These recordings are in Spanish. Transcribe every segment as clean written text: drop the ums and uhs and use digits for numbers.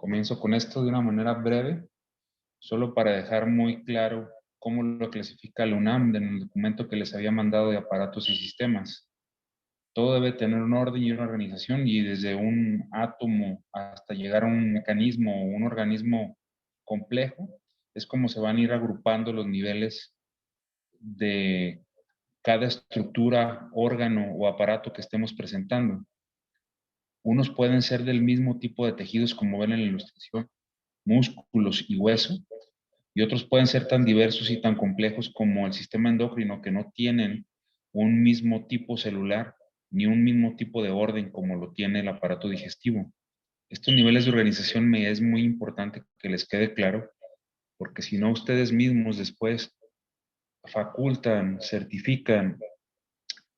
Comienzo con esto de una manera breve, solo para dejar muy claro cómo lo clasifica la UNAM en el documento que les había mandado de aparatos y sistemas. Todo debe tener un orden y una organización, y desde un átomo hasta llegar a un mecanismo o un organismo complejo, es como se van a ir agrupando los niveles de cada estructura, órgano o aparato que estemos presentando. Unos pueden ser del mismo tipo de tejidos como ven en la ilustración, músculos y hueso, y otros pueden ser tan diversos y tan complejos como el sistema endocrino, que no tienen un mismo tipo celular ni un mismo tipo de orden como lo tiene el aparato digestivo. Estos niveles de organización me es muy importante que les quede claro, porque si no, ustedes mismos después facultan, certifican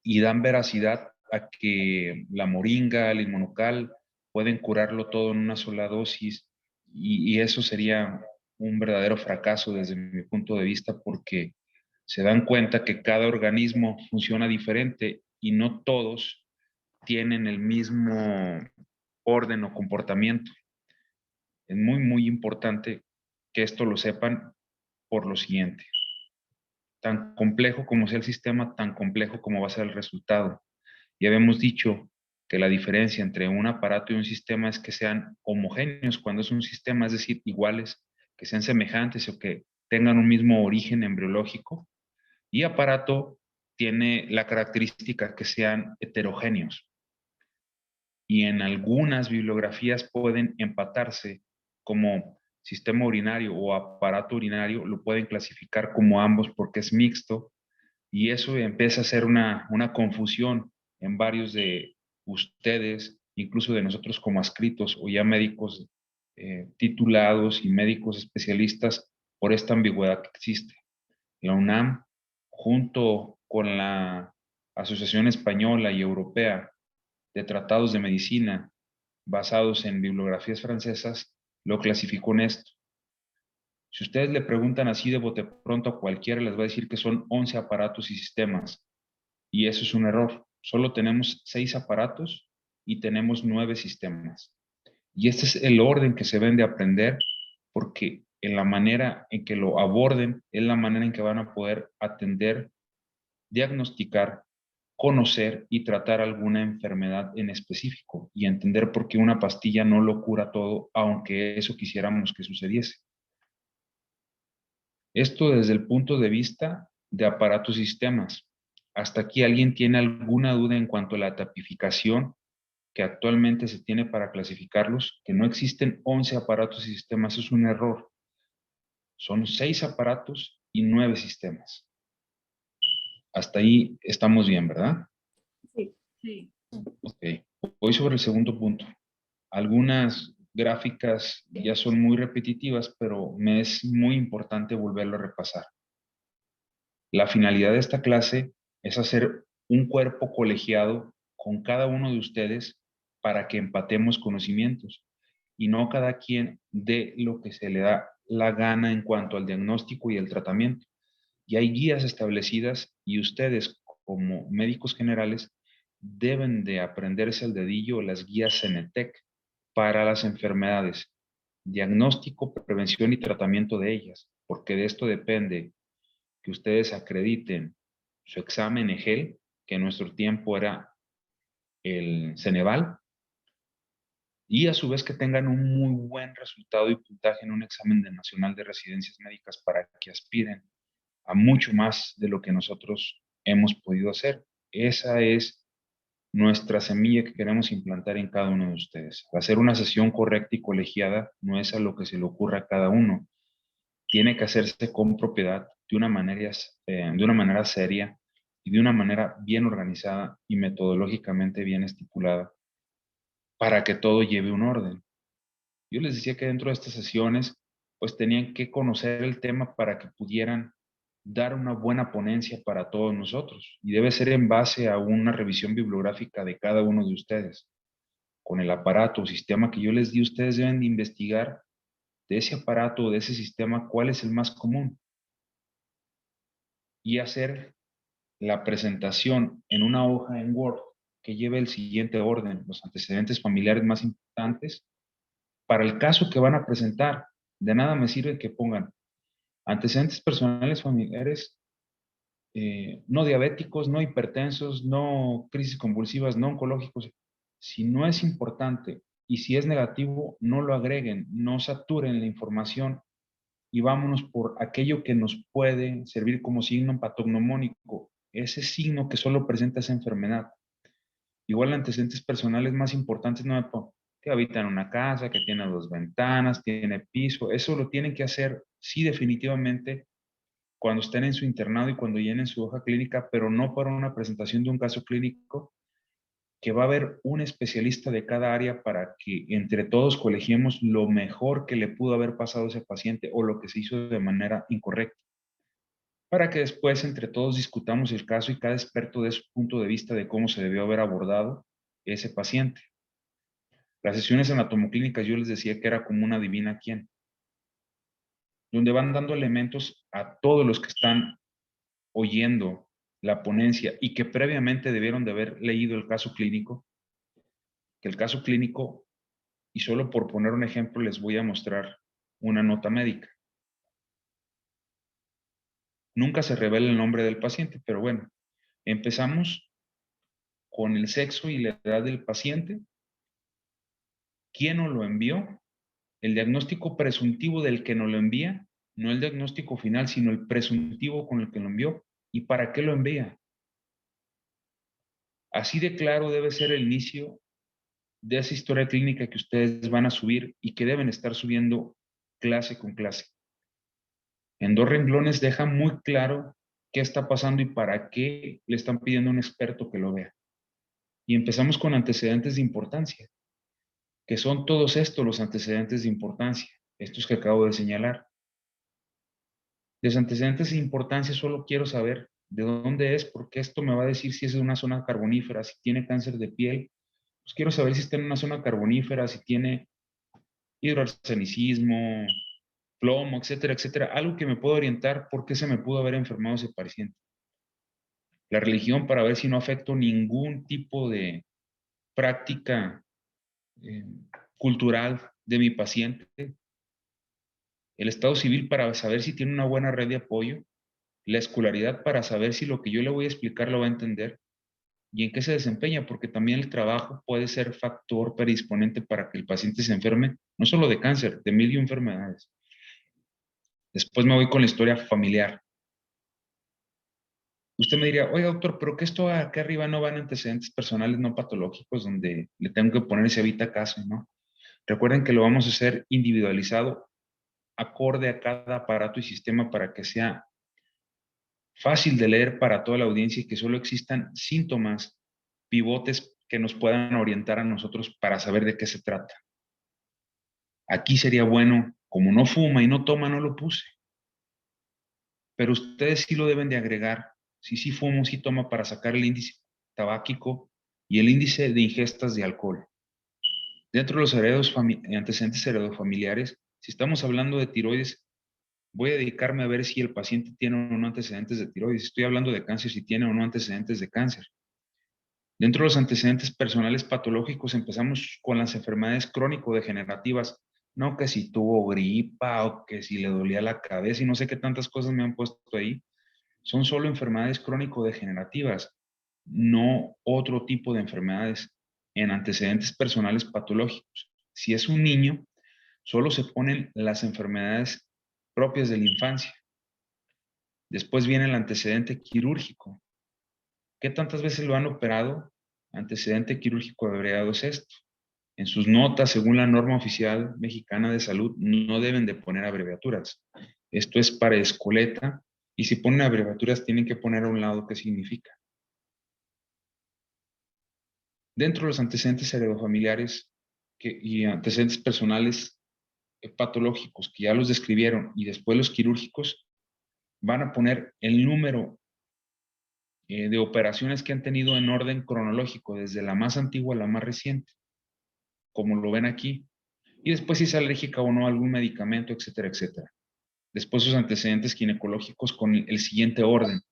y dan veracidad a que la moringa, el inmunocal, pueden curarlo todo en una sola dosis, y eso sería un verdadero fracaso desde mi punto de vista, porque se dan cuenta que cada organismo funciona diferente y no todos tienen el mismo orden o comportamiento. Es muy, muy importante que esto lo sepan por lo siguiente: tan complejo como sea el sistema, tan complejo como va a ser el resultado. Ya habíamos dicho que la diferencia entre un aparato y un sistema es que sean homogéneos cuando es un sistema, es decir, iguales, que sean semejantes o que tengan un mismo origen embriológico. Y aparato tiene la característica que sean heterogéneos. Y en algunas bibliografías pueden empatarse como sistema urinario o aparato urinario, lo pueden clasificar como ambos porque es mixto, y eso empieza a ser una confusión en varios de ustedes, incluso de nosotros como adscritos o ya médicos titulados y médicos especialistas, por esta ambigüedad que existe. La UNAM, junto con la Asociación Española y Europea de Tratados de Medicina, basados en bibliografías francesas, lo clasificó en esto. Si ustedes le preguntan así de bote pronto a cualquiera, les va a decir que son 11 aparatos y sistemas. Y eso es un error. Solo tenemos 6 aparatos y tenemos 9 sistemas. Y este es el orden que se deben de aprender, porque en la manera en que lo aborden es la manera en que van a poder atender, diagnosticar, conocer y tratar alguna enfermedad en específico, y entender por qué una pastilla no lo cura todo, aunque eso quisiéramos que sucediese. Esto desde el punto de vista de aparatos y sistemas. ¿Hasta aquí alguien tiene alguna duda en cuanto a la tipificación que actualmente se tiene para clasificarlos? Que no existen 11 aparatos y sistemas es un error. Son 6 aparatos y 9 sistemas. Hasta ahí estamos bien, ¿verdad? Sí, sí. Ok. Voy sobre el segundo punto. Algunas gráficas ya son muy repetitivas, pero me es muy importante volverlo a repasar. La finalidad de esta clase es hacer un cuerpo colegiado con cada uno de ustedes para que empatemos conocimientos y no cada quien dé lo que se le da la gana en cuanto al diagnóstico y el tratamiento. Y hay guías establecidas, y ustedes como médicos generales deben de aprenderse al dedillo las guías CENETEC para las enfermedades, diagnóstico, prevención y tratamiento de ellas, porque de esto depende que ustedes acrediten su examen EGEL, que en nuestro tiempo era el Ceneval, y a su vez que tengan un muy buen resultado y puntaje en un examen nacional de residencias médicas para que aspiren a mucho más de lo que nosotros hemos podido hacer. Esa es nuestra semilla que queremos implantar en cada uno de ustedes. Hacer una sesión correcta y colegiada no es a lo que se le ocurra a cada uno. Tiene que hacerse con propiedad, de una manera seria y de una manera bien organizada y metodológicamente bien estipulada, para que todo lleve un orden. Yo les decía que dentro de estas sesiones, pues tenían que conocer el tema para que pudieran dar una buena ponencia para todos nosotros, y debe ser en base a una revisión bibliográfica de cada uno de ustedes. Con el aparato o sistema que yo les di, ustedes deben de investigar de ese aparato o de ese sistema cuál es el más común, y hacer la presentación en una hoja en Word que lleve el siguiente orden: los antecedentes familiares más importantes, para el caso que van a presentar. De nada me sirve que pongan antecedentes personales familiares, no diabéticos, no hipertensos, no crisis convulsivas, no oncológicos. Si no es importante y si es negativo, no lo agreguen, no saturen la información y vámonos por aquello que nos puede servir como signo patognomónico, ese signo que solo presenta esa enfermedad. Igual antecedentes personales más importantes no me pongo que habita en una casa, que tiene 2 ventanas, tiene piso, eso lo tienen que hacer, sí, definitivamente, cuando estén en su internado y cuando llenen su hoja clínica, pero no para una presentación de un caso clínico, que va a haber un especialista de cada área para que entre todos colegiemos lo mejor que le pudo haber pasado a ese paciente o lo que se hizo de manera incorrecta, para que después entre todos discutamos el caso y cada experto dé su punto de vista de cómo se debió haber abordado ese paciente. Las sesiones anatomoclínicas yo les decía que era como una adivina quién, donde van dando elementos a todos los que están oyendo la ponencia y que previamente debieron de haber leído el caso clínico, que el caso clínico, y solo por poner un ejemplo les voy a mostrar una nota médica. Nunca se revela el nombre del paciente, pero bueno, empezamos con el sexo y la edad del paciente, quién nos lo envió, el diagnóstico presuntivo del que nos lo envía, no el diagnóstico final, sino el presuntivo con el que lo envió y para qué lo envía. Así de claro debe ser el inicio de esa historia clínica que ustedes van a subir y que deben estar subiendo clase con clase. En 2 renglones deja muy claro qué está pasando y para qué le están pidiendo a un experto que lo vea. Y empezamos con antecedentes de importancia, que son todos estos los antecedentes de importancia, estos que acabo de señalar. De los antecedentes de importancia solo quiero saber de dónde es, porque esto me va a decir si es de una zona carbonífera, si tiene cáncer de piel. Pues quiero saber si está en una zona carbonífera, si tiene hidroarsenicismo, plomo, etcétera, etcétera. Algo que me pueda orientar por qué se me pudo haber enfermado ese paciente. La religión para ver si no afecto ningún tipo de práctica eh, cultural de mi paciente. El estado civil para saber si tiene una buena red de apoyo. La escolaridad para saber si lo que yo le voy a explicar lo va a entender y en qué se desempeña, porque también el trabajo puede ser factor predisponente para que el paciente se enferme, no solo de cáncer, de mil y enfermedades. Después me voy con la historia familiar. Usted me diría, oye doctor, pero que esto acá arriba no van antecedentes personales no patológicos donde le tengo que poner ese evita caso, ¿no? Recuerden que lo vamos a hacer individualizado, acorde a cada aparato y sistema para que sea fácil de leer para toda la audiencia y que solo existan síntomas, pivotes que nos puedan orientar a nosotros para saber de qué se trata. Aquí sería bueno, como no fuma y no toma, no lo puse. Pero ustedes sí lo deben de agregar. Si sí fumo, sí toma para sacar el índice tabáquico y el índice de ingestas de alcohol. Dentro de los antecedentes heredofamiliares, si estamos hablando de tiroides, voy a dedicarme a ver si el paciente tiene o no antecedentes de tiroides. Si estoy hablando de cáncer, si tiene o no antecedentes de cáncer. Dentro de los antecedentes personales patológicos empezamos con las enfermedades crónico-degenerativas, no que si tuvo gripa o que si le dolía la cabeza y no sé qué tantas cosas me han puesto ahí. Son solo enfermedades crónico-degenerativas, no otro tipo de enfermedades en antecedentes personales patológicos. Si es un niño, solo se ponen las enfermedades propias de la infancia. Después viene el antecedente quirúrgico. ¿Qué tantas veces lo han operado? Antecedente quirúrgico abreviado es esto. En sus notas, según la norma oficial mexicana de salud, no deben de poner abreviaturas. Esto es para escoleta y si ponen abreviaturas tienen que poner a un lado qué significa. Dentro de los antecedentes heredofamiliares y antecedentes personales patológicos que ya los describieron y después los quirúrgicos, van a poner el número de operaciones que han tenido en orden cronológico, desde la más antigua a la más reciente, como lo ven aquí. Y después si es alérgica o no a algún medicamento, etcétera, etcétera. Después sus antecedentes ginecológicos con el siguiente orden.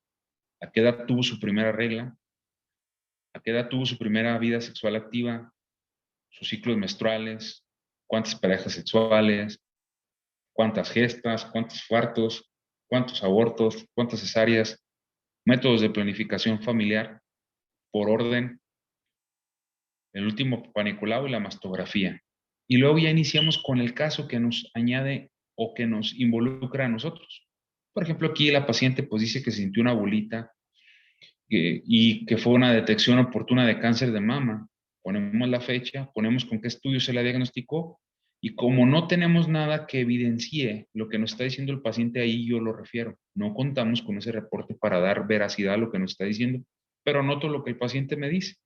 ¿A qué edad tuvo su primera regla? ¿A qué edad tuvo su primera vida sexual activa? Sus ciclos menstruales, cuántas parejas sexuales, cuántas gestas, cuántos partos, cuántos abortos, cuántas cesáreas, métodos de planificación familiar por orden, el último paniculado y la mastografía. Y luego ya iniciamos con el caso que nos añade o que nos involucra a nosotros. Por ejemplo, aquí la paciente pues dice que sintió una bolita y que fue una detección oportuna de cáncer de mama. Ponemos la fecha, ponemos con qué estudio se la diagnosticó y como no tenemos nada que evidencie lo que nos está diciendo el paciente, ahí yo lo refiero. No contamos con ese reporte para dar veracidad a lo que nos está diciendo, pero noto lo que el paciente me dice.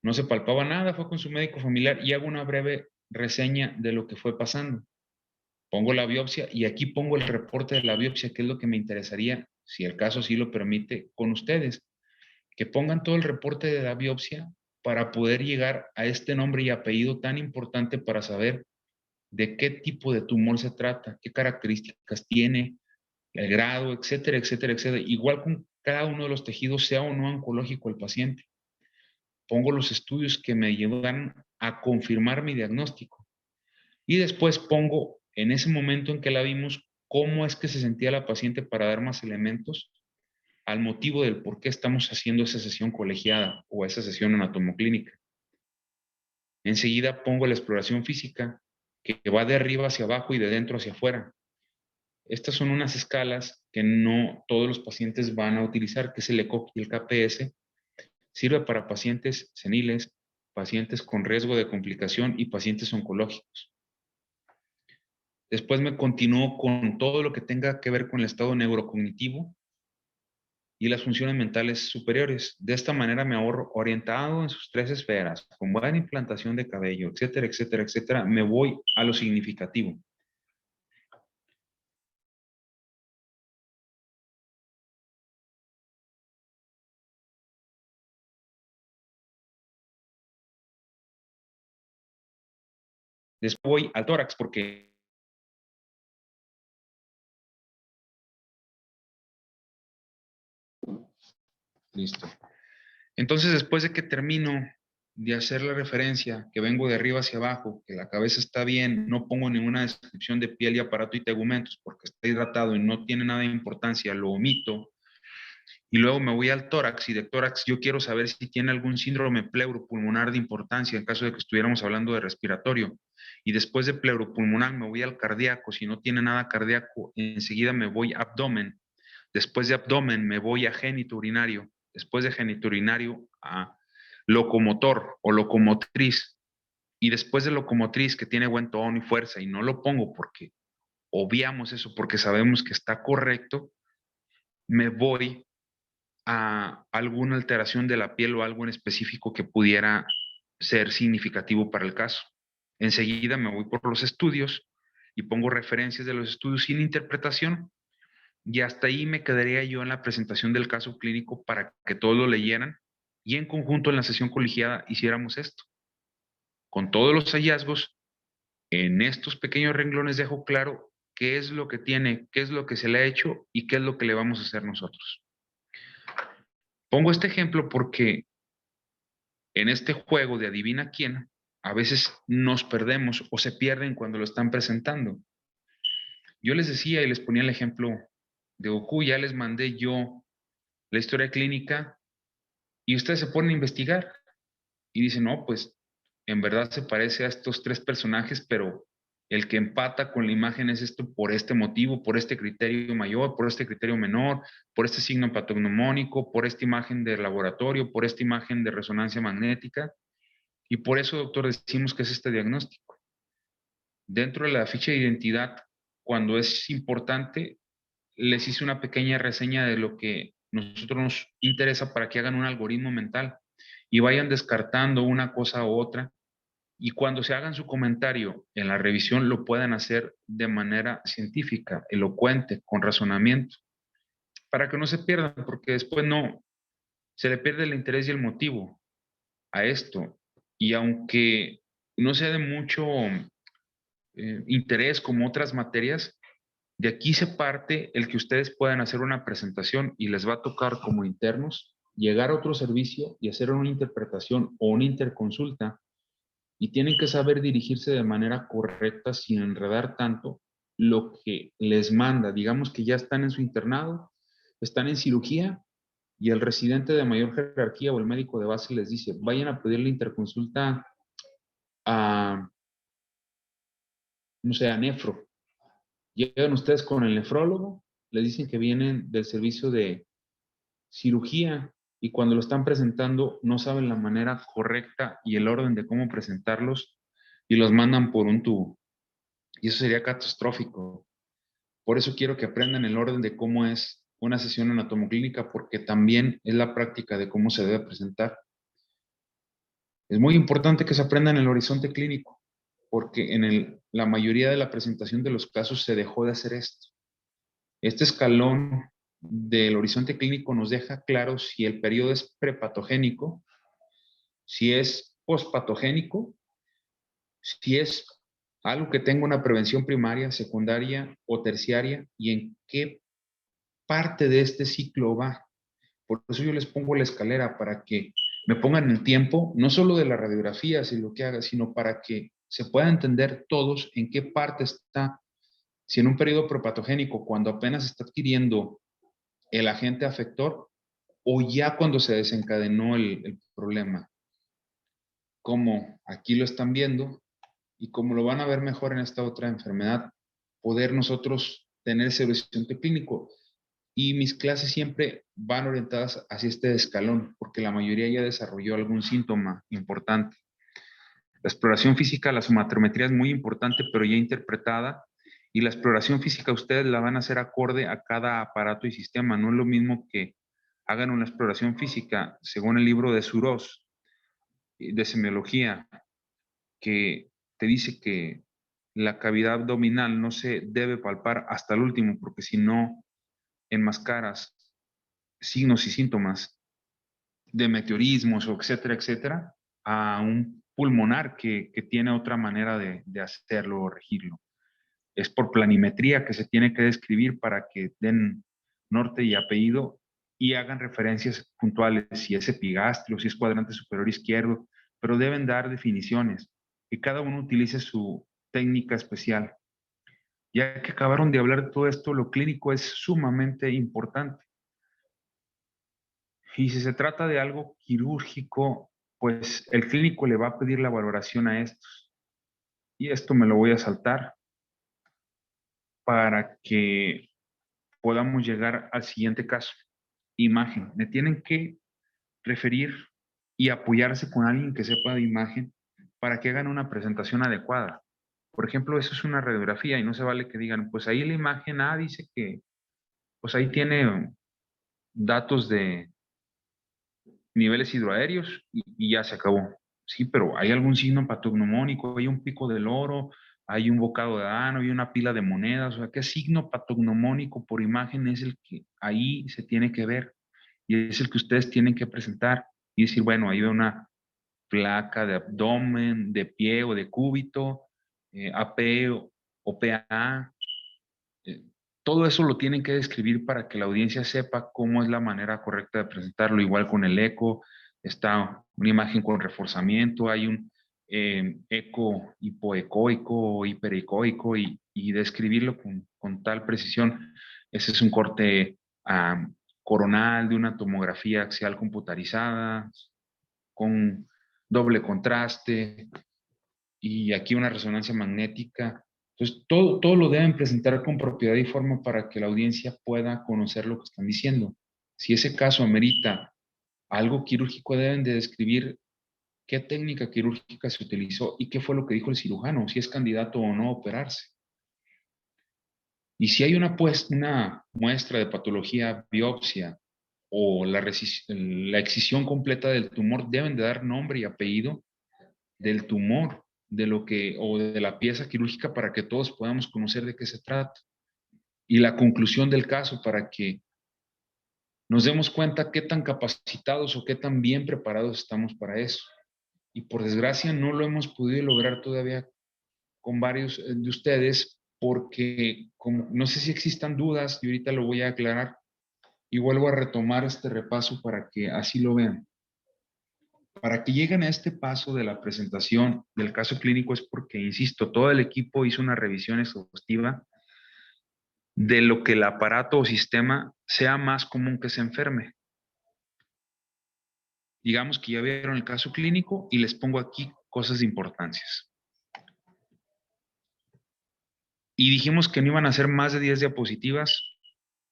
No se palpaba nada, fue con su médico familiar y hago una breve reseña de lo que fue pasando. Pongo la biopsia y aquí pongo el reporte de la biopsia, que es lo que me interesaría, si el caso sí lo permite, con ustedes. Que pongan todo el reporte de la biopsia para poder llegar a este nombre y apellido tan importante para saber de qué tipo de tumor se trata, qué características tiene, el grado, etcétera, etcétera, etcétera. Igual con cada uno de los tejidos, sea o no oncológico el paciente. Pongo los estudios que me llevan a confirmar mi diagnóstico. Y después pongo, en ese momento en que la vimos, cómo es que se sentía la paciente para dar más elementos al motivo del por qué estamos haciendo esa sesión colegiada o esa sesión anatomoclínica. Enseguida pongo la exploración física, que va de arriba hacia abajo y de dentro hacia afuera. Estas son unas escalas que no todos los pacientes van a utilizar, que es el ECOG y el KPS. Sirve para pacientes seniles, pacientes con riesgo de complicación y pacientes oncológicos. Después me continúo con todo lo que tenga que ver con el estado neurocognitivo y las funciones mentales superiores. De esta manera me ahorro, orientado en sus tres esferas, con buena implantación de cabello, etcétera, etcétera, etcétera, me voy a lo significativo. Después voy al tórax porque... Listo. Entonces, después de que termino de hacer la referencia, que vengo de arriba hacia abajo, que la cabeza está bien, no pongo ninguna descripción de piel y aparato y tegumentos porque está hidratado y no tiene nada de importancia, lo omito. Y luego me voy al tórax y de tórax yo quiero saber si tiene algún síndrome pleuropulmonar de importancia en caso de que estuviéramos hablando de respiratorio. Y después de pleuropulmonar me voy al cardíaco. Si no tiene nada cardíaco, enseguida me voy a abdomen. Después de abdomen me voy a genitourinario. Después de genitourinario a locomotor o locomotriz. Y después de locomotriz, que tiene buen tono y fuerza, y no lo pongo porque obviamos eso, porque sabemos que está correcto, me voy a alguna alteración de la piel o algo en específico que pudiera ser significativo para el caso. Enseguida me voy por los estudios y pongo referencias de los estudios sin interpretación y hasta ahí me quedaría yo en la presentación del caso clínico para que todos lo leyeran y en conjunto en la sesión colegiada hiciéramos esto. Con todos los hallazgos, en estos pequeños renglones dejo claro qué es lo que tiene, qué es lo que se le ha hecho y qué es lo que le vamos a hacer nosotros. Pongo este ejemplo porque en este juego de adivina quién, a veces nos perdemos o se pierden cuando lo están presentando. Yo les decía y les ponía el ejemplo de Goku, ya les mandé yo la historia clínica y ustedes se ponen a investigar y dicen, no, pues en verdad se parece a estos tres personajes, pero el que empata con la imagen es esto por este motivo, por este criterio mayor, por este criterio menor, por este signo patognomónico, por esta imagen de laboratorio, por esta imagen de resonancia magnética. Y por eso, doctor, decimos que es este diagnóstico. Dentro de la ficha de identidad, cuando es importante, les hice una pequeña reseña de lo que nosotros nos interesa para que hagan un algoritmo mental y vayan descartando una cosa u otra. Y cuando se hagan su comentario en la revisión, lo puedan hacer de manera científica, elocuente, con razonamiento, para que no se pierdan, porque después no, se le pierde el interés y el motivo a esto. Y aunque no sea de mucho interés como otras materias, de aquí se parte el que ustedes puedan hacer una presentación y les va a tocar como internos llegar a otro servicio y hacer una interpretación o una interconsulta y tienen que saber dirigirse de manera correcta sin enredar tanto lo que les manda. Digamos que ya están en su internado, están en cirugía y el residente de mayor jerarquía o el médico de base les dice, vayan a pedir la interconsulta a, no sé, a nefro. Llegan ustedes con el nefrólogo, les dicen que vienen del servicio de cirugía y cuando lo están presentando no saben la manera correcta y el orden de cómo presentarlos y los mandan por un tubo. Y eso sería catastrófico. Por eso quiero que aprendan el orden de cómo es una sesión anatomoclínica, porque también es la práctica de cómo se debe presentar. Es muy importante que se aprendan el horizonte clínico, porque en la mayoría de la presentación de los casos se dejó de hacer esto. Este escalón del horizonte clínico nos deja claro si el periodo es prepatogénico, si es pospatogénico, si es algo que tenga una prevención primaria, secundaria o terciaria y en qué parte de este ciclo va. Por eso yo les pongo la escalera para que me pongan el tiempo, no solo de la radiografía, si lo que haga, sino para que se pueda entender todos en qué parte está. Si en un periodo propatogénico, cuando apenas está adquiriendo el agente afector, o ya cuando se desencadenó el problema. Como aquí lo están viendo y como lo van a ver mejor en esta otra enfermedad, poder nosotros tener ese horizonte clínico. Y mis clases siempre van orientadas hacia este escalón, porque la mayoría ya desarrolló algún síntoma importante. La exploración física, la somatrometría es muy importante, pero ya interpretada. Y la exploración física ustedes la van a hacer acorde a cada aparato y sistema. No es lo mismo que hagan una exploración física, según el libro de Suros, de semiología, que te dice que la cavidad abdominal no se debe palpar hasta el último, porque si no enmascaras signos y síntomas de meteorismos, o etcétera, etcétera, a un pulmonar que tiene otra manera de hacerlo o regirlo. Es por planimetría que se tiene que describir para que den norte y apellido y hagan referencias puntuales, si es epigastrio, si es cuadrante superior izquierdo, pero deben dar definiciones, que cada uno utilice su técnica especial. Ya que acabaron de hablar de todo esto, lo clínico es sumamente importante. Y si se trata de algo quirúrgico, pues el clínico le va a pedir la valoración a estos. Y esto me lo voy a saltar para que podamos llegar al siguiente caso. Imagen. Me tienen que referir y apoyarse con alguien que sepa de imagen para que hagan una presentación adecuada. Por ejemplo, eso es una radiografía y no se vale que digan, pues ahí la imagen A dice que, pues ahí tiene datos de niveles hidroaéreos y ya se acabó. Sí, pero hay algún signo patognomónico, hay un pico del oro, hay un bocado de Adán, hay una pila de monedas, o sea, ¿qué signo patognomónico por imagen es el que ahí se tiene que ver? Y es el que ustedes tienen que presentar y decir, bueno, ahí veo una placa de abdomen, de pie o de cúbito, AP o PA. eh, Todo eso lo tienen que describir para que la audiencia sepa cómo es la manera correcta de presentarlo. Igual con el eco, está una imagen con reforzamiento, hay un eco hipoecoico o hiperecoico y describirlo con tal precisión. Ese es un corte coronal de una tomografía axial computarizada con doble contraste y aquí una resonancia magnética. Entonces, todo lo deben presentar con propiedad y forma para que la audiencia pueda conocer lo que están diciendo. Si ese caso amerita algo quirúrgico, deben de describir qué técnica quirúrgica se utilizó y qué fue lo que dijo el cirujano, si es candidato o no a operarse. Y si hay una muestra de patología, biopsia o la excisión completa del tumor, deben de dar nombre y apellido del tumor, de lo que, o de la pieza quirúrgica para que todos podamos conocer de qué se trata. Y la conclusión del caso para que nos demos cuenta qué tan capacitados o qué tan bien preparados estamos para eso. Y por desgracia no lo hemos podido lograr todavía con varios de ustedes porque como, no sé si existan dudas y ahorita lo voy a aclarar y vuelvo a retomar este repaso para que así lo vean. Para que lleguen a este paso de la presentación del caso clínico es porque, insisto, todo el equipo hizo una revisión exhaustiva de lo que el aparato o sistema sea más común que se enferme. Digamos que ya vieron el caso clínico y les pongo aquí cosas de importancia. Y dijimos que no iban a ser más de 10 diapositivas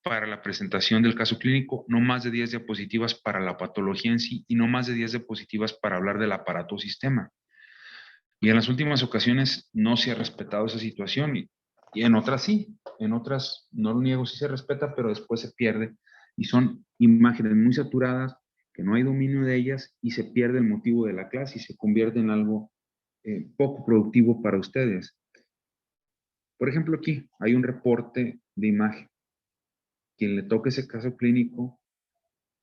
para la presentación del caso clínico, no más de 10 diapositivas para la patología en sí y no más de 10 diapositivas para hablar del aparato o sistema. Y en las últimas ocasiones no se ha respetado esa situación y en otras sí, en otras no lo niego, sí se respeta, pero después se pierde y son imágenes muy saturadas, que no hay dominio de ellas y se pierde el motivo de la clase y se convierte en algo poco productivo para ustedes. Por ejemplo, aquí hay un reporte de imagen. Quien le toque ese caso clínico,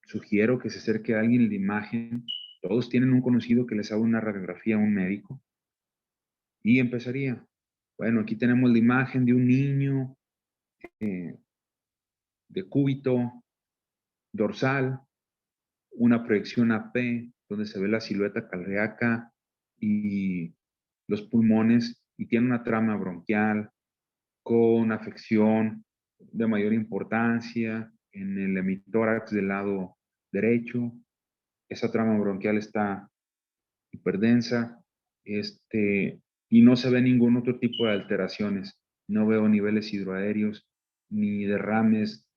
sugiero que se acerque a alguien de imagen. Todos tienen un conocido que les haga una radiografía, un médico, y empezaría. Bueno, aquí tenemos la imagen de un niño eh, de cúbito dorsal, una proyección AP, donde se ve la silueta cardíaca y los pulmones, y tiene una trama bronquial con afección de mayor importancia en el hemitórax del lado derecho. Esa trama bronquial está hiperdensa, y no se ve ningún otro tipo de alteraciones. No veo niveles hidroaéreos, ni derrames,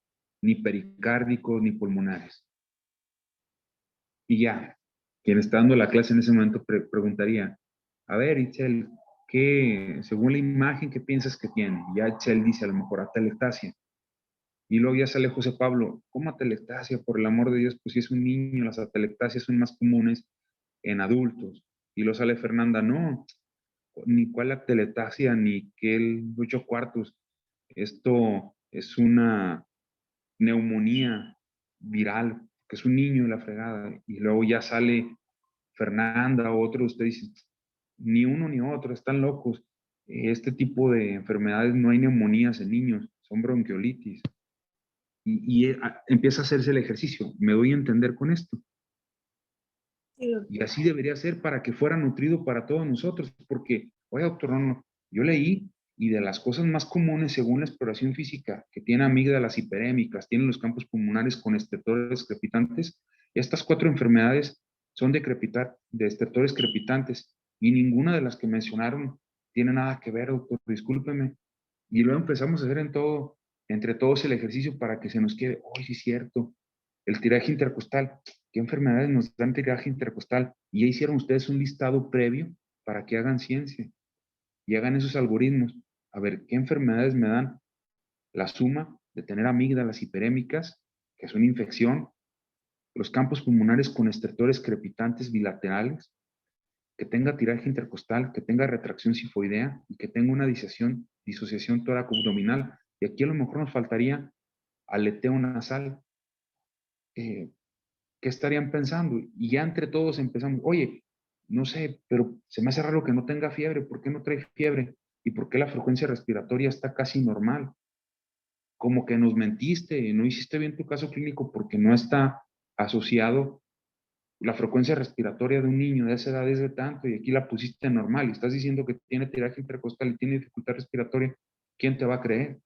ni pericárdicos, ni pulmonares. Y ya, quien está dando la clase en ese momento preguntaría, a ver, Itzel, ¿qué, según la imagen, qué piensas que tiene? Y ya Itzel dice, a lo mejor atelectasia. Y luego ya sale José Pablo, ¿cómo atelectasia? Por el amor de Dios, pues si es un niño, las atelectasias son más comunes en adultos. Y luego sale Fernanda, no, ni cuál atelectasia, ni que el 8 cuartos. Esto es una neumonía viral, que es un niño de la fregada. Y luego ya sale Fernanda o otro, usted dice, ni uno ni otro, están locos. Este tipo de enfermedades no hay neumonías en niños, son bronquiolitis. Empieza a hacerse el ejercicio. ¿Me doy a entender con esto? Sí, Y doctor. así debería ser para que fuera nutrido para todos nosotros, porque, oye, doctor, no, yo leí y de las cosas más comunes según la exploración física, que tiene amígdalas hiperémicas, tienen los campos pulmonares con estertores crepitantes, estas 4 enfermedades son de estertores crepitantes y ninguna de las que mencionaron tiene nada que ver, doctor, discúlpeme. Y luego empezamos a hacer entre todos el ejercicio para que se nos quede, oh, sí es cierto, el tiraje intercostal. ¿Qué enfermedades nos dan tiraje intercostal? Y ya hicieron ustedes un listado previo para que hagan ciencia y hagan esos algoritmos. A ver, ¿qué enfermedades me dan la suma de tener amígdalas hiperémicas, que es una infección, los campos pulmonares con estertores crepitantes bilaterales, que tenga tiraje intercostal, que tenga retracción sifoidea y que tenga una disociación tóraco-abdominal? Y aquí a lo mejor nos faltaría aleteo nasal. Eh, ¿Qué estarían pensando? Y ya entre todos empezamos, oye, no sé, pero se me hace raro que no tenga fiebre. ¿Por qué no trae fiebre? ¿Y por qué la frecuencia respiratoria está casi normal? Como que nos mentiste, no hiciste bien tu caso clínico porque no está asociado la frecuencia respiratoria de un niño de esa edad es de tanto y aquí la pusiste normal y estás diciendo que tiene tiraje intercostal y tiene dificultad respiratoria. ¿Quién te va a creer?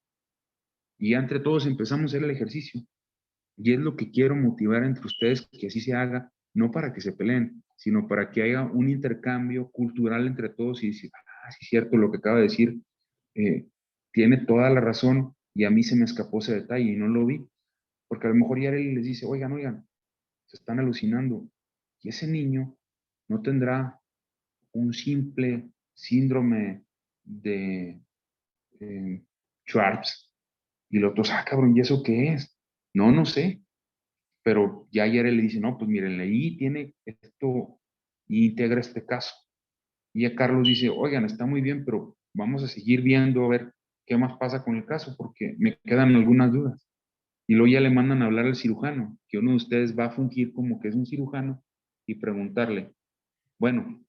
Y ya entre todos empezamos a hacer el ejercicio. Y es lo que quiero motivar entre ustedes, que así se haga, no para que se peleen, sino para que haya un intercambio cultural entre todos y decir, ah, sí es cierto lo que acaba de decir, eh, tiene toda la razón y a mí se me escapó ese detalle y no lo vi. Porque a lo mejor ya él les dice, oigan, oigan, se están alucinando. Y ese niño no tendrá un simple síndrome de Schwartz. Y los otros, ah, cabrón, ¿y eso qué es? No, no sé. Pero ya ayer él le dice, no, pues miren, leí, tiene esto, y integra este caso. Y ya Carlos dice, oigan, está muy bien, pero vamos a seguir viendo a ver qué más pasa con el caso, porque me quedan algunas dudas. Y luego ya le mandan a hablar al cirujano, que uno de ustedes va a fungir como que es un cirujano y preguntarle, bueno,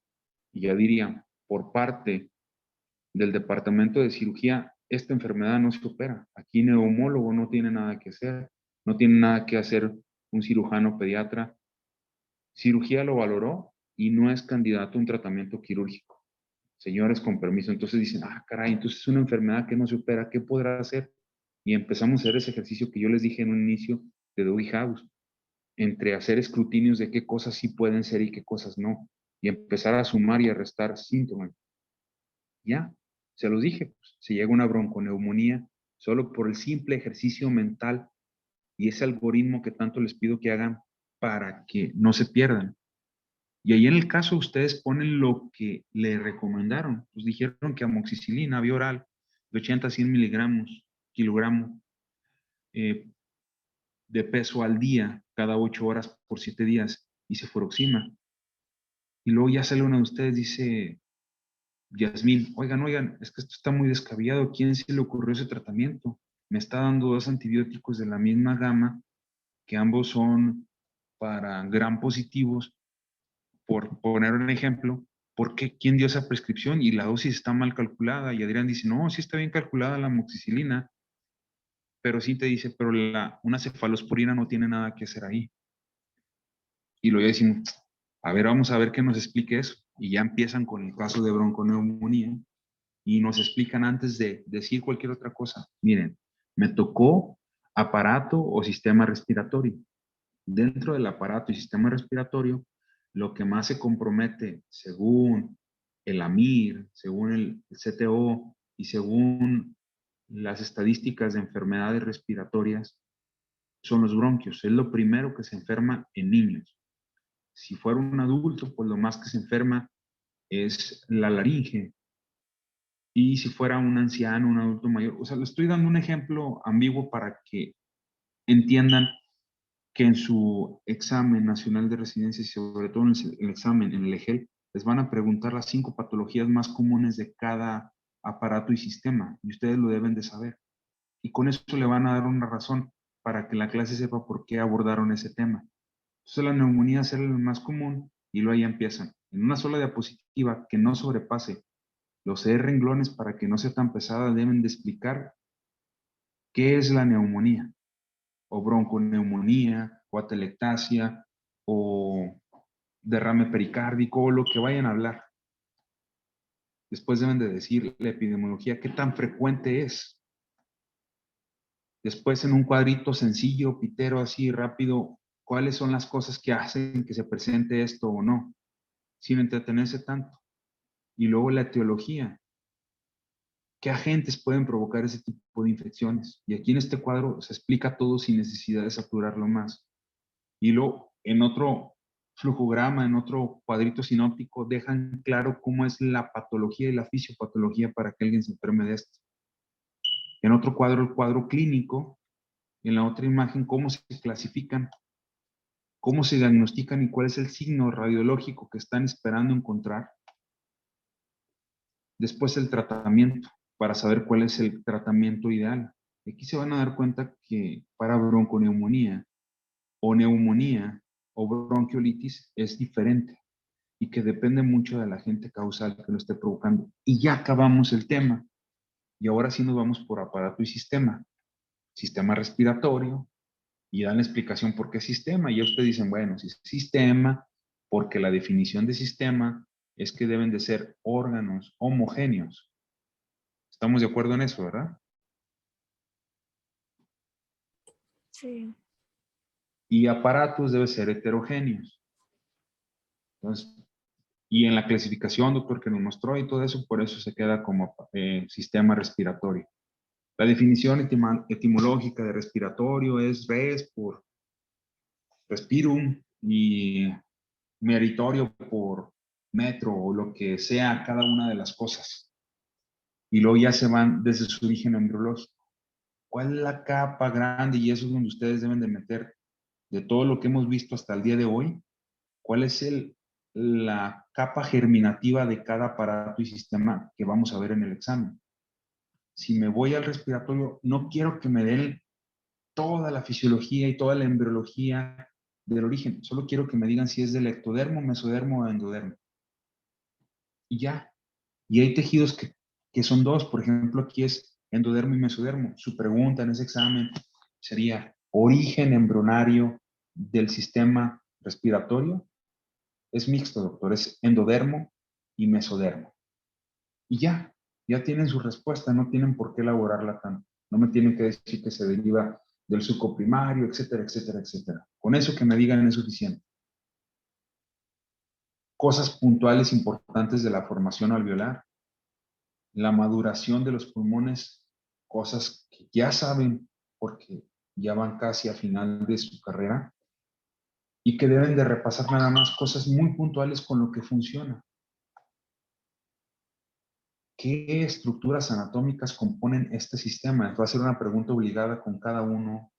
y ya diría, por parte del departamento de cirugía, esta enfermedad no se opera. Aquí neumólogo no tiene nada que hacer, no tiene nada que hacer un cirujano pediatra. Cirugía lo valoró y no es candidato a un tratamiento quirúrgico. Señores, con permiso. Entonces dicen, ah, caray, entonces es una enfermedad que no se opera, ¿qué podrá hacer? Y empezamos a hacer ese ejercicio que yo les dije en un inicio de Dewey House, entre hacer escrutinios de qué cosas sí pueden ser y qué cosas no, y empezar a sumar y a restar síntomas. Ya, se los dije, pues, se llega a una bronconeumonía solo por el simple ejercicio mental y ese algoritmo que tanto les pido que hagan para que no se pierdan. Y ahí en el caso ustedes ponen lo que le recomendaron. Pues dijeron que amoxicilina, vía oral, de 80 a 100 miligramos, kilogramo, eh, de peso al día, cada 8 horas por 7 días, y cefuroxima. Y luego ya sale uno de ustedes, dice, Yasmín, oigan, es que esto está muy descabellado. ¿Quién se le ocurrió ese tratamiento? Me está dando 2 antibióticos de la misma gama, que ambos son para gram positivos, por poner un ejemplo. ¿Por qué? ¿Quién dio esa prescripción? Y la dosis está mal calculada. Y Adrián dice, no, sí está bien calculada la amoxicilina, pero sí te dice, pero una cefalosporina no tiene nada que hacer ahí. Y luego ya decimos, a ver, vamos a ver qué nos explique eso. Y ya empiezan con el caso de bronconeumonía y nos explican antes de decir cualquier otra cosa. Miren, me tocó aparato o sistema respiratorio. Dentro del aparato y sistema respiratorio, lo que más se compromete, según el AMIR, según el CTO y según las estadísticas de enfermedades respiratorias, son los bronquios. Es lo primero que se enferma en niños. Si fuera un adulto, pues lo más que se enferma es la laringe. Y si fuera un anciano, un adulto mayor, o sea, le estoy dando un ejemplo ambiguo para que entiendan que en su examen nacional de residencia y sobre todo en el examen, en el EGEL, les van a preguntar las 5 patologías más comunes de cada aparato y sistema, y ustedes lo deben de saber. Y con eso le van a dar una razón para que la clase sepa por qué abordaron ese tema. Entonces la neumonía será el más común y luego ya empiezan. En una sola diapositiva que no sobrepase los 6 renglones para que no sea tan pesada, deben de explicar qué es la neumonía, o bronconeumonía, o atelectasia, o derrame pericárdico, o lo que vayan a hablar. Después deben de decir la epidemiología, qué tan frecuente es. Después en un cuadrito sencillo, pitero, así rápido, cuáles son las cosas que hacen que se presente esto o no, sin entretenerse tanto. Y luego la etiología. ¿Qué agentes pueden provocar ese tipo de infecciones? Y aquí en este cuadro se explica todo sin necesidad de saturarlo más. Y luego en otro flujograma, en otro cuadrito sinóptico, dejan claro cómo es la patología y la fisiopatología para que alguien se enferme de esto. En otro cuadro, el cuadro clínico. En la otra imagen, cómo se clasifican, cómo se diagnostican y cuál es el signo radiológico que están esperando encontrar. Después el tratamiento, para saber cuál es el tratamiento ideal. Aquí se van a dar cuenta que para bronconeumonía o neumonía o bronquiolitis es diferente y que depende mucho de la agente causal que lo esté provocando. Y ya acabamos el tema. Y ahora sí nos vamos por aparato y sistema. Sistema respiratorio, y dan la explicación por qué sistema. Y ya ustedes dicen, bueno, si es sistema, porque la definición de sistema es que deben de ser órganos homogéneos. Estamos de acuerdo en eso, ¿verdad? Sí. Y aparatos deben ser heterogéneos. Entonces, y en la clasificación, doctor, que nos mostró y todo eso, por eso se queda como sistema respiratorio. La definición etimológica de respiratorio es res por respirum y meritorio por metro o lo que sea cada una de las cosas. Y luego ya se van desde su origen embriológico. ¿Cuál es la capa grande? Y eso es donde ustedes deben de meter de todo lo que hemos visto hasta el día de hoy. ¿Cuál es la capa germinativa de cada aparato y sistema que vamos a ver en el examen? Si me voy al respiratorio, no quiero que me den toda la fisiología y toda la embriología del origen. Solo quiero que me digan si es del ectodermo, mesodermo o endodermo. Y ya. Y hay tejidos que son dos. Por ejemplo, aquí es endodermo y mesodermo. Su pregunta en ese examen sería, ¿origen embrionario del sistema respiratorio? Es mixto, doctor, es endodermo y mesodermo. Y ya tienen su respuesta, no tienen por qué elaborarla tanto. No me tienen que decir que se deriva del suco primario, etcétera, etcétera, etcétera. Con eso que me digan es suficiente. Cosas puntuales importantes de la formación alveolar, la maduración de los pulmones, cosas que ya saben porque ya van casi a final de su carrera y que deben de repasar nada más cosas muy puntuales con lo que funciona. ¿Qué estructuras anatómicas componen este sistema? Va a ser una pregunta obligada con cada uno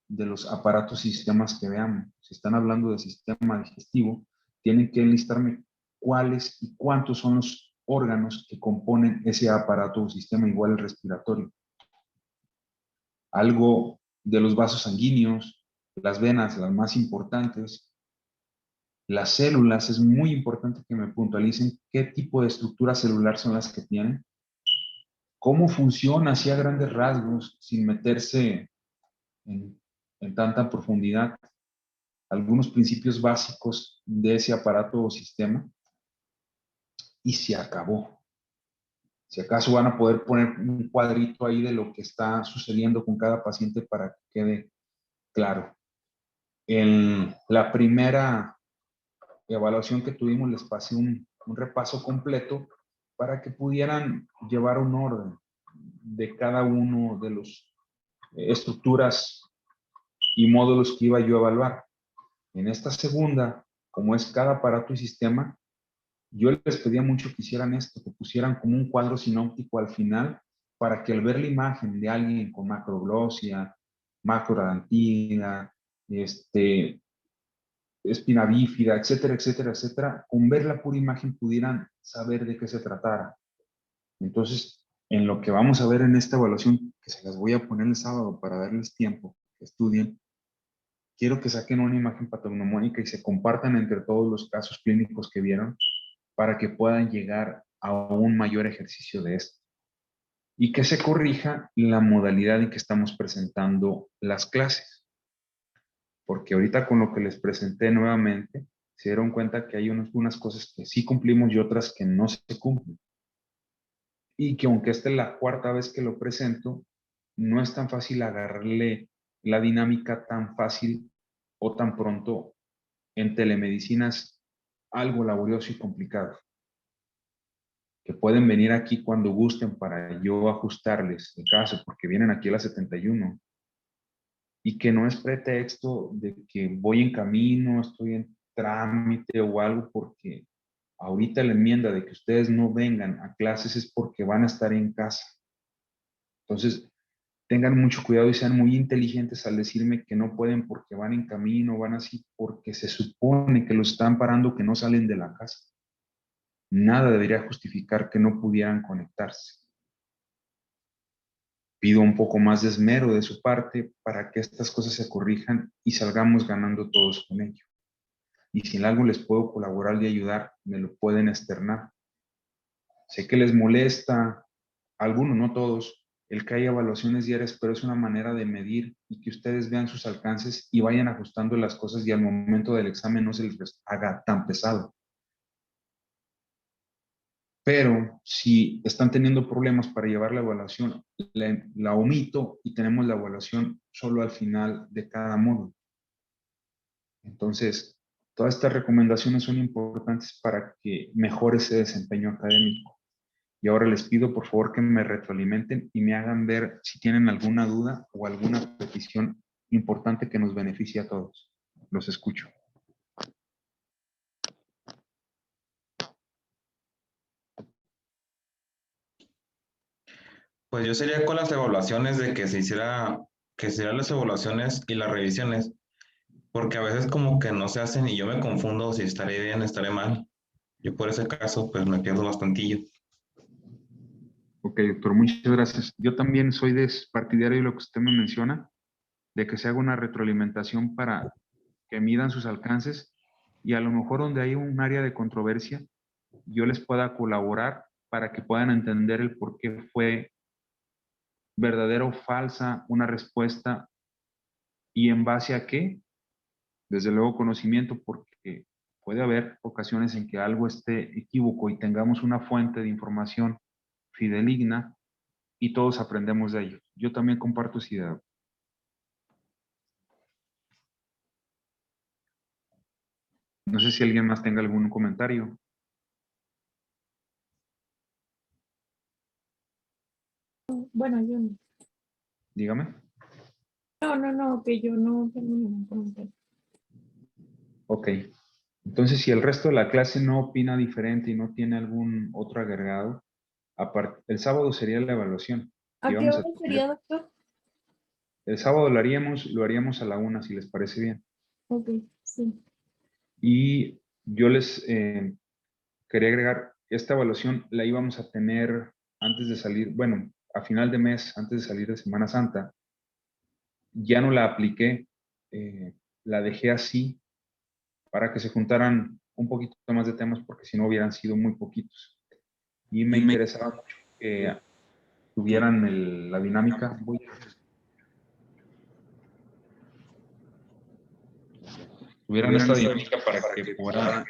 de los aparatos y sistemas que veamos. Si están hablando de sistema digestivo, tienen que enlistarme cuáles y cuántos son los órganos que componen ese aparato o sistema, igual el respiratorio. Algo de los vasos sanguíneos, las venas, las más importantes, las células, es muy importante que me puntualicen qué tipo de estructura celular son las que tienen, cómo funciona así a grandes rasgos, sin meterse en, en tanta profundidad, algunos principios básicos de ese aparato o sistema, y se acabó. Si acaso van a poder poner un cuadrito ahí de lo que está sucediendo con cada paciente para que quede claro. En la primera evaluación que tuvimos les pasé un repaso completo para que pudieran llevar un orden de cada uno de los estructuras y módulos que iba yo a evaluar. En esta segunda, como es cada aparato y sistema, yo les pedía mucho que hicieran esto, que pusieran como un cuadro sinóptico al final, para que al ver la imagen de alguien con macroglosia, macroadantina, espina bífida, etcétera, etcétera, etcétera, con ver la pura imagen pudieran saber de qué se tratara. Entonces, en lo que vamos a ver en esta evaluación, que se las voy a poner el sábado para darles tiempo, que estudien, quiero que saquen una imagen patognomónica y se compartan entre todos los casos clínicos que vieron para que puedan llegar a un mayor ejercicio de esto. Y que se corrija la modalidad en que estamos presentando las clases. Porque ahorita con lo que les presenté nuevamente, se dieron cuenta que hay unas cosas que sí cumplimos y otras que no se cumplen. Y que aunque esta es la cuarta vez que lo presento, no es tan fácil agarrarle la dinámica tan fácil o tan pronto en telemedicinas, algo laborioso y complicado. Que pueden venir aquí cuando gusten para yo ajustarles el caso, porque vienen aquí a la 71. Y que no es pretexto de que voy en camino, estoy en trámite o algo, porque ahorita la enmienda de que ustedes no vengan a clases es porque van a estar en casa. Entonces, tengan mucho cuidado y sean muy inteligentes al decirme que no pueden porque van en camino, van así, porque se supone que los están parando, que no salen de la casa. Nada debería justificar que no pudieran conectarse. Pido un poco más de esmero de su parte para que estas cosas se corrijan y salgamos ganando todos con ello. Y si en algo les puedo colaborar y ayudar, me lo pueden externar. Sé que les molesta, a algunos, no todos, el que haya evaluaciones diarias, pero es una manera de medir y que ustedes vean sus alcances y vayan ajustando las cosas y al momento del examen no se les haga tan pesado. Pero si están teniendo problemas para llevar la evaluación, la omito y tenemos la evaluación solo al final de cada módulo. Entonces, todas estas recomendaciones son importantes para que mejore ese desempeño académico. Y ahora les pido por favor que me retroalimenten y me hagan ver si tienen alguna duda o alguna petición importante que nos beneficie a todos. Los escucho. Pues yo sería con las evaluaciones de que se hicieran las evaluaciones y las revisiones, porque a veces como que no se hacen y yo me confundo si estaré bien, estaré mal. Yo por ese caso pues me pierdo bastantillo. Ok, doctor, muchas gracias. Yo también soy partidario de lo que usted me menciona, de que se haga una retroalimentación para que midan sus alcances y a lo mejor donde hay un área de controversia, yo les pueda colaborar para que puedan entender el por qué fue verdadera o falsa una respuesta y en base a qué. Desde luego conocimiento, porque puede haber ocasiones en que algo esté equívoco y tengamos una fuente de información fidedigna y todos aprendemos de ello. Yo también comparto esa idea. No sé si alguien más tenga algún comentario. Bueno, yo no. Dígame. No, que yo no tengo ningún comentario. Ok. Entonces, si el resto de la clase no opina diferente y no tiene algún otro agregado, el sábado sería la evaluación. ¿A Y qué vamos hora a tener- sería, doctor? el sábado lo haríamos a la 1, si les parece bien. Ok, sí. Y yo les quería agregar, esta evaluación la íbamos a tener antes de salir, bueno, a final de mes, antes de salir de Semana Santa. Ya no la apliqué, la dejé así para que se juntaran un poquito más de temas, porque si no hubieran sido muy poquitos. Y me interesaba mucho que tuvieran la dinámica. Tuvieran esta dinámica para que puedan.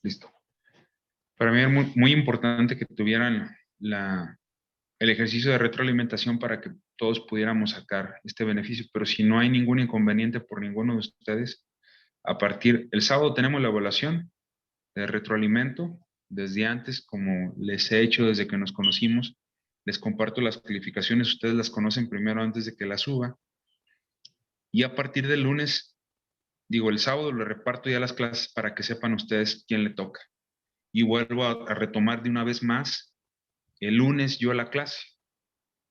Listo. Para mí es muy importante que tuvieran el ejercicio de retroalimentación para que todos pudiéramos sacar este beneficio, pero si no hay ningún inconveniente por ninguno de ustedes, el sábado tenemos la evaluación de retroalimento desde antes, como les he hecho desde que nos conocimos. Les comparto las calificaciones, ustedes las conocen primero antes de que las suba. Y a partir del lunes, el sábado le reparto ya las clases para que sepan ustedes quién le toca. Y vuelvo a retomar de una vez más el lunes yo la clase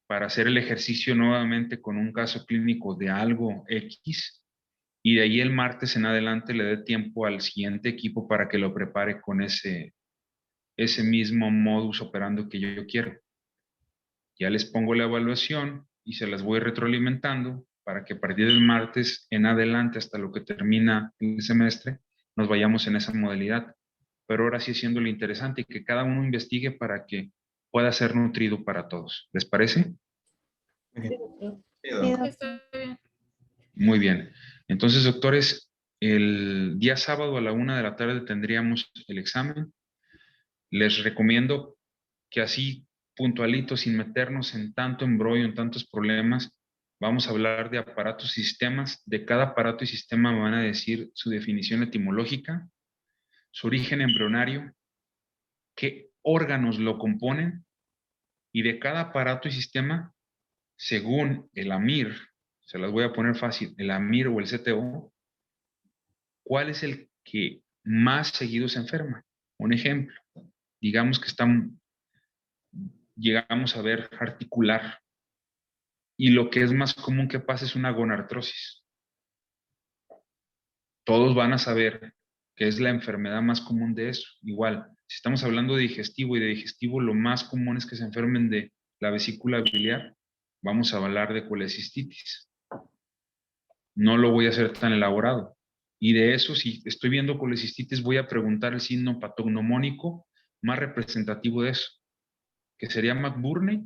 para hacer el ejercicio nuevamente con un caso clínico de algo X, y de ahí el martes en adelante le dé tiempo al siguiente equipo para que lo prepare con ese mismo modus operandi que yo quiero. Ya les pongo la evaluación y se las voy retroalimentando para que a partir del martes en adelante hasta lo que termina el semestre nos vayamos en esa modalidad. Pero ahora sí siendo lo interesante y que cada uno investigue para que pueda ser nutrido para todos. ¿Les parece? Sí, doctor. Sí, doctor. Está bien. Muy bien. Entonces, doctores, el día sábado a la 1 de la tarde tendríamos el examen. Les recomiendo que así puntualito, sin meternos en tanto embrollo, en tantos problemas, vamos a hablar de aparatos y sistemas. De cada aparato y sistema me van a decir su definición etimológica, su origen embrionario, qué órganos lo componen, y de cada aparato y sistema, según el AMIR, se las voy a poner fácil, el AMIR o el CTO, ¿cuál es el que más seguido se enferma? Un ejemplo, digamos que llegamos a ver articular, y lo que es más común que pase es una gonartrosis. Todos van a saber que es la enfermedad más común de eso. Igual, si estamos hablando de digestivo, y de digestivo lo más común es que se enfermen de la vesícula biliar, vamos a hablar de colecistitis. No lo voy a hacer tan elaborado. Y de eso, si estoy viendo colecistitis, voy a preguntar el signo patognomónico más representativo de eso, que sería McBurney,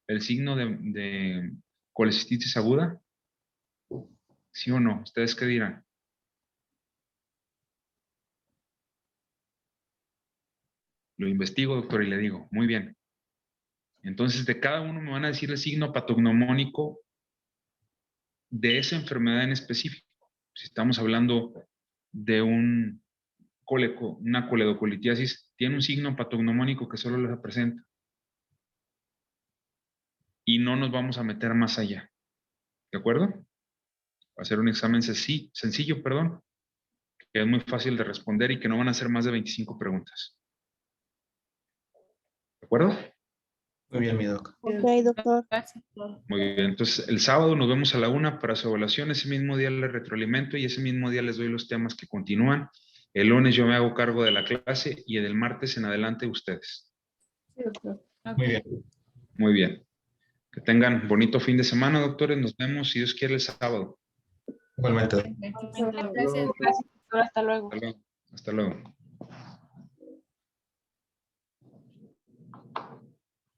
el signo de colecistitis aguda. ¿Sí o no? ¿Ustedes qué dirán? Lo investigo, doctor, y le digo, muy bien. Entonces, de cada uno me van a decir el signo patognomónico de esa enfermedad en específico. Si estamos hablando de una coledocolitiasis, tiene un signo patognomónico que solo les presenta. Y no nos vamos a meter más allá. ¿De acuerdo? Va a ser un examen sencillo, que es muy fácil de responder y que no van a ser más de 25 preguntas. ¿De acuerdo? Muy bien, mi doc. Ok, doctor. Gracias, doctor. Muy bien. Entonces, el sábado nos vemos a la 1 para su evaluación. Ese mismo día les retroalimento y ese mismo día les doy los temas que continúan. El lunes yo me hago cargo de la clase y del martes en adelante ustedes. Sí, doctor. Muy bien. Muy bien. Que tengan bonito fin de semana, doctores. Nos vemos, si Dios quiere, el sábado. Igualmente. Gracias, doctor. Hasta luego. Hasta luego. Hasta luego.